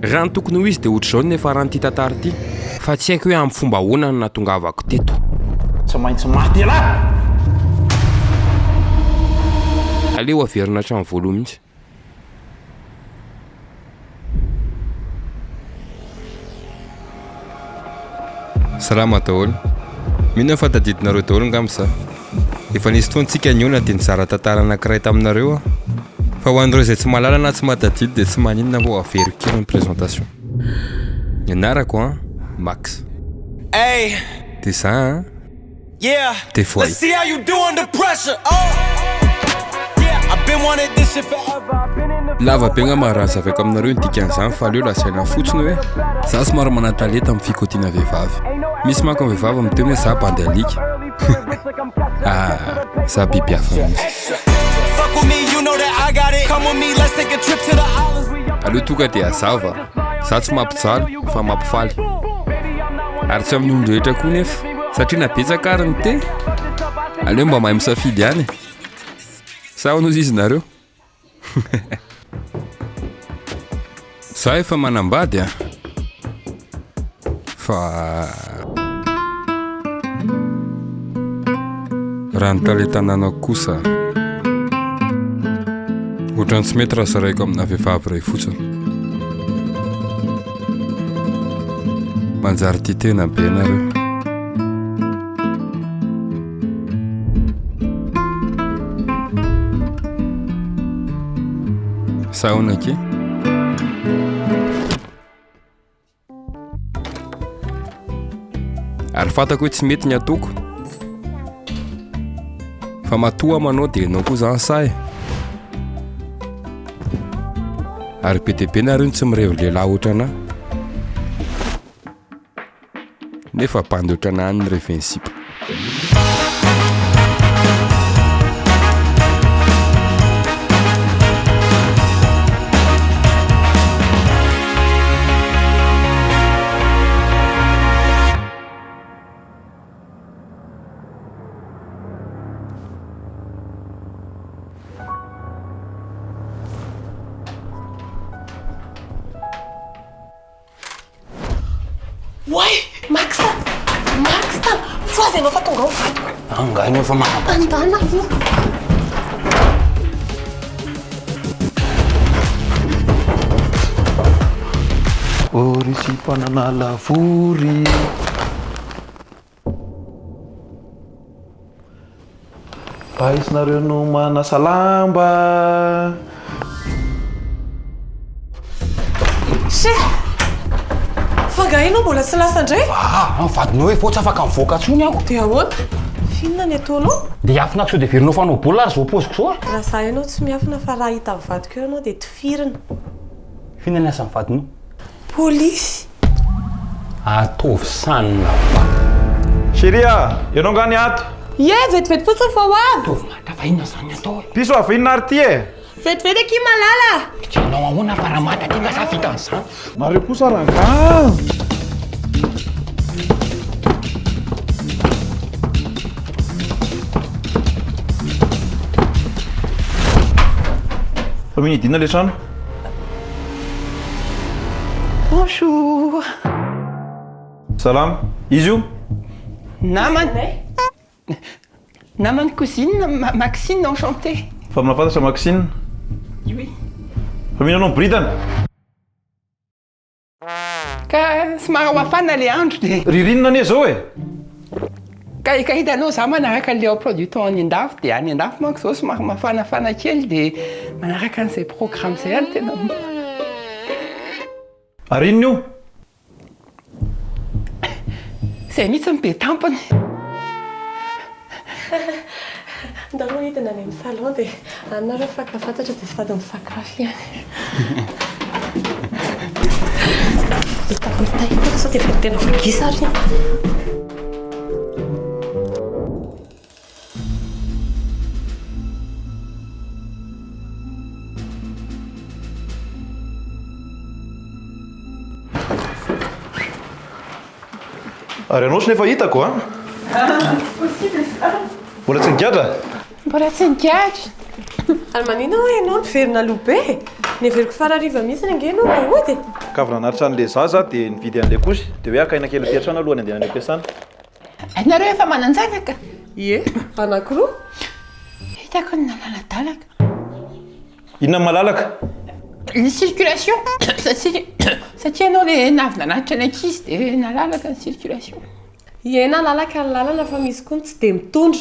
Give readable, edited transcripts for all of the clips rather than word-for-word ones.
raha ny tokony ho izy dia ohatr' izao nefa raha nyity tantara ity fa tsy haiko hoe amin'ny fomba ahoana no natongavako teto. Tsy maintsy maty ala! Aleo averina hatrany voaloha mihitsy. Salama daholo. Mino fa tadidinareo daholo ngamisa. Efa nisy foantsika niona dia nizara tantara anankiray taminareo fa ho an'ireo izay tsy mahalala na tsy mahatadidy dia tsy maninona vao avery kely ny présentation. Ny anarako Max. Hey. Dia za Yeah. Tefoy. Let's see how you do under pressure. Oh. Yeah, I've been wanting this shit forever. I've been in the lava be nga maharaha-zavako aminareo ny dikan'izany fa aleo lasaina fotsiny hoe za somary manatalenta amin'ny fikotiana vehivavy. Misy manko ny vehivavy miteny hoe za bandy alika. Za biby hafa mihitsy. fuck with me, you know that I got it. Come with me, let's take a trip to the islands. Aleo tonga dia azava za tsy mampijaly fa mampifaly ary tsy amin'ny olo rehetra koa nefa satria nabetsaka ary ny te aleo mba mahay misafidy ihany sa honozy izy nareo. Za efa manambady fa raha ny talentananako kosa ohatrany tsy mety raha saraiko amina vehivavy iray fotsiny. Manjary tia tena be nareo. Sa ahoana ke? Ary fantako hoe tsy mety ny ataoko fa matoa manao dia enao koa zany say ary be dia be nareo tsy mirevy lehilahy ohatra anahy nefa bandy ohatra anahy ny revensipa. Ouais, Max, fazendo fa tonga ho fatiko. Angaino fa mahaba. Andana io. Ory sy mpanana lavory. Aisinareo no manasa lamba. Fagaino mbola tsy lasa indray? Vadinao hoe fotsy afaka mivoaka tsony aho. Dia ahoana? Fihinana ny ataonao? Dia afina ko so dia verinao fanao baolina ary zao poziko zao. Raha za ianao tsy miafina fa raha hita mivadika eo ianao dia tifirina. Fihinana asa vadinao? Polisy. Atovy sanina. Chéria, ianao nga ny ato? Ie, vetivety fotsiny fa ho avy. Atovy mata fa inona zany atao? Piso avy inona ary ty e? Vetivety aky malala. Tianao ahoana fa raha mata ty nga za vita an'izany. Nareo kosa ranga. Fa minidina le trano? Bonjour. Salam. Izy io? Namane cousine, Maxine, enchantée. Fa minafantatra Maxine? Oui. Fa mihinanao britana? Ka somary hoafana le andro dia Ririnina anie zao e? ka hitanao za manaraka le emploi du temps any an-dafy dia any an-dafy manko zao somary mafanafana kely dia manaraka an'izay programme izay any tena Ary inona io? izay mihitsy ny be tampony. Ndao hidina any amin'ny salon dia anareo fakafantatra dia sady misakafo ihany. Ita sao dia tena vakisa ary. Ary anao sy nefa hitako a? Mbola tsy nigadra? Mbola tsy nigadra. Ary manina hoe ianao ny verina lobe? Neveriko farariva mihitsy ny angeno ody. Kavina naritra an'le zaza dia nividy an'le kozy dia hoe akaina kely aty an-trano alohany andeha any am-piasana. Ianareo efa manan-janaka? Ie, anankiroa. Hitako ny nalaladalaka. Inona malalaka? Ny circulation satria anao le navina nanitra ny ankizy dia nalalaka ny circulation. Ie, nalalaka ny lalana fa misy koa tsy dia mitondra.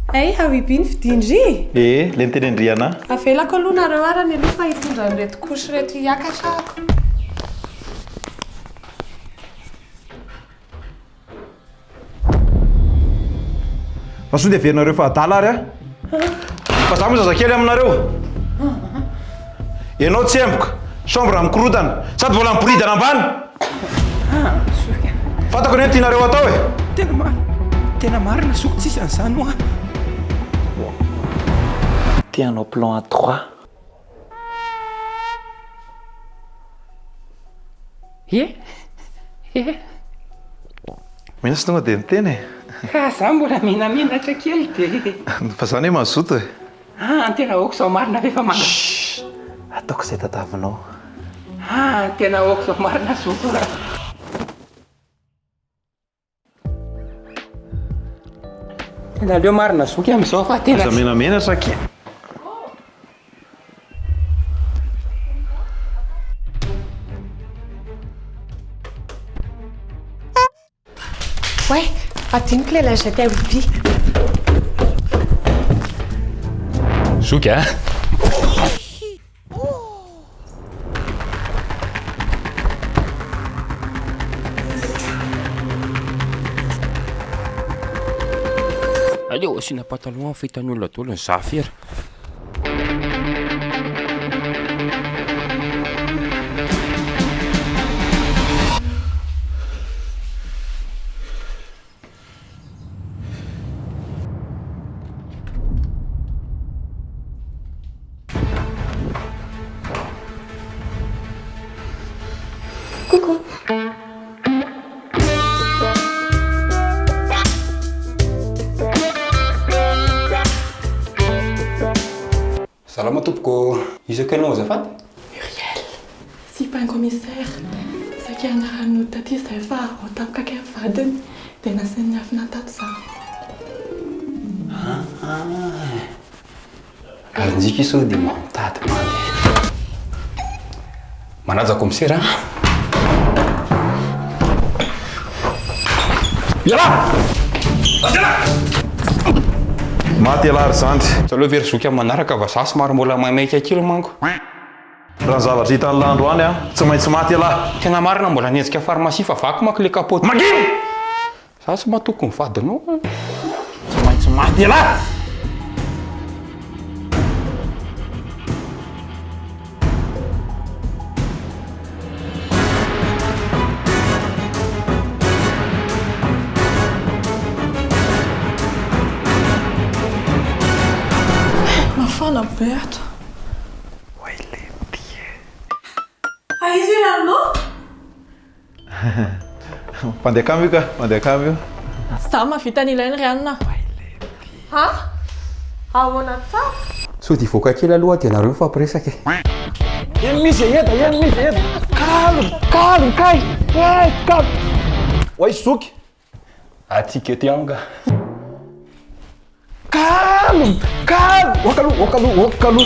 Ay, hawiby ny fidindry. Le nitenendry ana. Avelako aloha nareo arany aloha fa hitondra an'ireto kosy reto hiakatra ako. Fa sao dia averinareo fa adala ary a? Fa za moa zazakely aminareo. Ianao tsy emboka, chambre mikorotana, sady vola miboridana ambany. Fantako ny hoe tianareo atao e? Tena marina soko tsisy an'izany moa. Tianao plan à 3. Ie. Mena sy tonga dia miteny e. Ka za mbola menamenatra kely dia. Fa zany hoe mazoto e. Tena aoko zao marina rehefa manga. Ataoko izay tatavinao. Tena aoko zao marina soko. Tena leo marina zoky amin'izao fa tena Za menamena saky. Ouais, adiniko le lajety awiby. Zoky a? Aleo asina pataloha fihitan'ny olona daholo ny zafira. Coucou. Salama tompoko. Isaka ianao azafady? Muriel, si pas un commissaire. Sakia anarano taty zay fa ho tapaka ny vadiny dia nasainy afina tato za. Arinjika iso dia mamotady mandeha. Manaja commissaire. Yala! Maty ala ary zandry. Zaleo very zoky amin'ny manaraka va za somary mbola maimaika kely manko. Raha zavatra hita ny landro any a, tsy maintsy maty ala. Tena marina mbola nienjika farmasia fa vaky manko le kapoty. Magino! Za sy matoko ny vadinao. Tsy maintsy maty ala! Mafana be ato. Aiza ianao? Mandeha kamo io ka, mandeha kamo io. Za mahavita ny ilainy rianina. Ha? Ahoana tsara? So dia voaka kely aloha dia nareo mifampiresaka. Eny misy eda, eny misy eda. Kalmo, kay. Kalmo. Oay zoky. Atsika ety anga. Kalmo. Oaka aloha.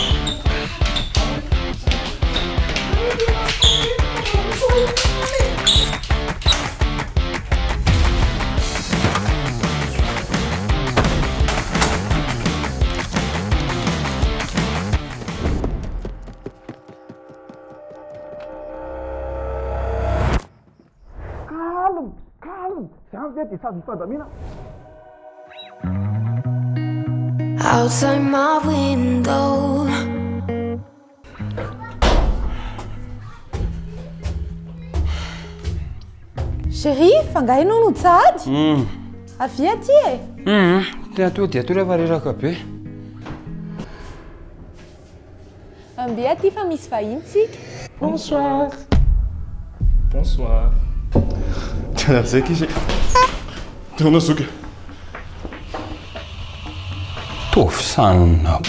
Outside my window, Chérie, fangahy ianao no tsady? Avy aty e? Tena to dia to rehefa reraka be. Ambe aty fa misy vahiny tsika. Bonsoir. Tena zay izy. Tena zoky. Tovy sanina.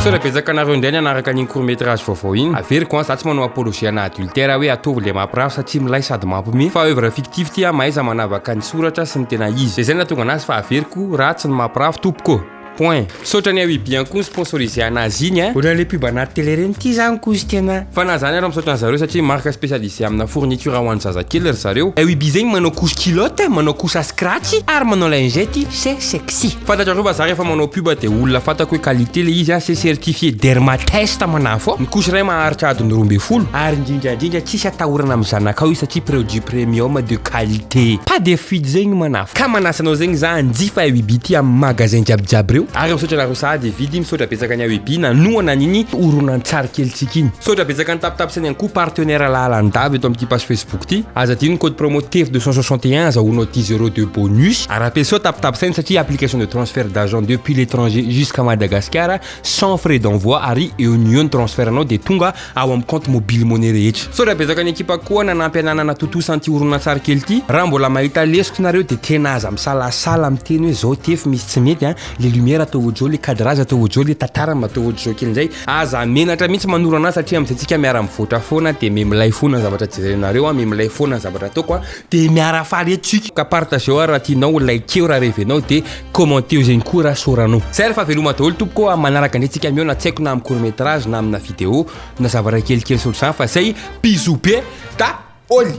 So raha betsaka anareo indray ny anaraka an'iny court-métrage vaovao iny averiko a za tsy manao apologie ana adultère hoe atovy le mampirafy satria milay sady mampiomy fa œuvre fictif ty a mahaiza manavaka ny soratra sy ny tena izy zay nahatonga anazy fa averiko ratsy ny mampirafy tompoko point sotra ny awibi ihany koa sponsorisé anazy iny a ona le pub anaty télé reny ty zany kozy tena fa na zany arô misaotra an'zareo satria marque spécialisé amina fourniture ho an'ny zazakely ry zareo awibi zegny manao couche kilote manao couche à scratch ary manao lingety c'est sexy fantatrareo fa za rehefa manao pub de olona fantako hoe qualité le izy a c'est certifié dermatest manafo ny couche ray maharitra adiny 12 ary indrindrandrindra tsisy atahorana amin'ny zanakao io satria produit premium de qualité pas de fuite zegny manafo ka manasanao zegny za anjifa awibi ty amin'ny magasin jiabijiaby reo ary misaotra anareo sady vidy misaotra betsaka ny awibi nanoana an'iny oronan-tsary kelitsika iny misaotra betsaka ny tapitapisany ihany koa partenaire lalandavy eto amin'ity page Facebook ty aza dino code promo TF 261 azahoanao 10 € de bonus ary rappel so tapitapisany satria application de transfert d'argent depuis l'étranger jusqu'à Madagascar sans frais d'envoi ary union transfert anao de tonga ao amin'ny compte mobile monnaie rehetra misaotra betsaka ny ekipa koa nanampy ananana totosa an'ity oronan-tsary kely ty raha mbola mahita lesoko nareo de tena aza misalasala amiteny hoe zao tefy misy tsy mety le lumière atao ohatro le cadrage atao ohatro le tantara atao ohatro kely nzay aza menatra mihitsy manoro anazy satria amin'izay miara mivoatra foana de memilay foana zavatra jerenareo memilay foana zavatra ataoko de miara faly etsika ka partage raha tianao like raha revenao de commenter zegny koa raha soranao zay rehefa veloma daholo tompoko manaraka ndretsika miona tsy haiko na amin'ny court métrage na amina vidéo na zavatra kelikely solosan fa zay bisou be ta oli